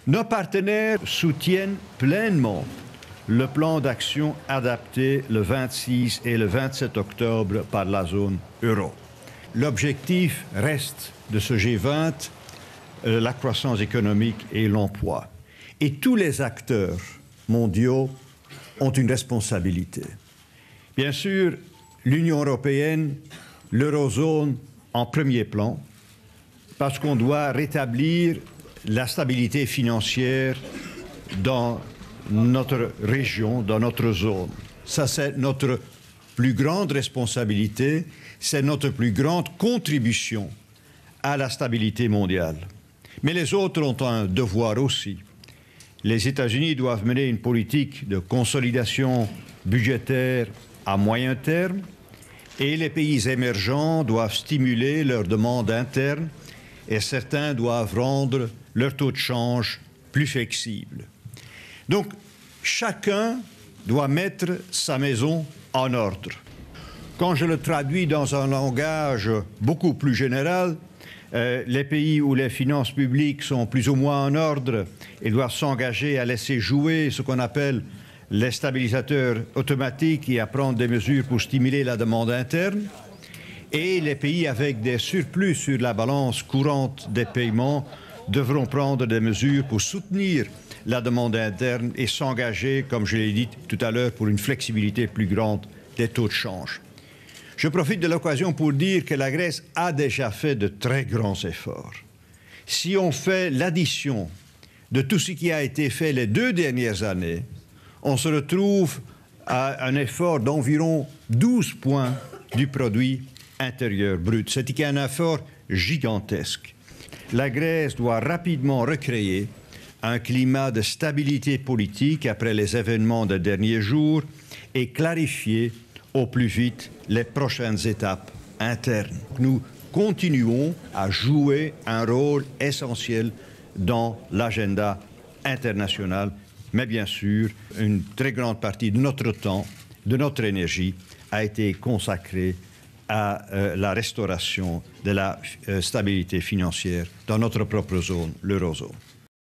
Nos partenaires soutiennent pleinement le plan d'action adapté le 26 et le 27 octobre par la zone euro. L'objectif reste de ce G20 la croissance économique et l'emploi. Et tous les acteurs mondiaux ont une responsabilité. Bien sûr, l'Union européenne, l'eurozone en premier plan, parce qu'on doit rétablir la stabilité financière dans notre région, dans notre zone. Ça, c'est notre plus grande responsabilité, c'est notre plus grande contribution à la stabilité mondiale. Mais les autres ont un devoir aussi. Les États-Unis doivent mener une politique de consolidation budgétaire à moyen terme et les pays émergents doivent stimuler leurs demandes internes et certains doivent rendre leur taux de change plus flexible. Donc, chacun doit mettre sa maison en ordre. Quand je le traduis dans un langage beaucoup plus général, les pays où les finances publiques sont plus ou moins en ordre et doivent s'engager à laisser jouer ce qu'on appelle les stabilisateurs automatiques et à prendre des mesures pour stimuler la demande interne. Et les pays avec des surplus sur la balance courante des paiements devront prendre des mesures pour soutenir la demande interne et s'engager, comme je l'ai dit tout à l'heure, pour une flexibilité plus grande des taux de change. Je profite de l'occasion pour dire que la Grèce a déjà fait de très grands efforts. Si on fait l'addition de tout ce qui a été fait les 2 dernières années, on se retrouve à un effort d'environ 12 points du produit intérieur brut. C'est un effort gigantesque. La Grèce doit rapidement recréer un climat de stabilité politique après les événements des derniers jours et clarifier au plus vite les prochaines étapes internes. Nous continuons à jouer un rôle essentiel dans l'agenda international, mais bien sûr, une très grande partie de notre temps, de notre énergie, a été consacrée à la restauration de la stabilité financière dans notre propre zone, l'eurozone.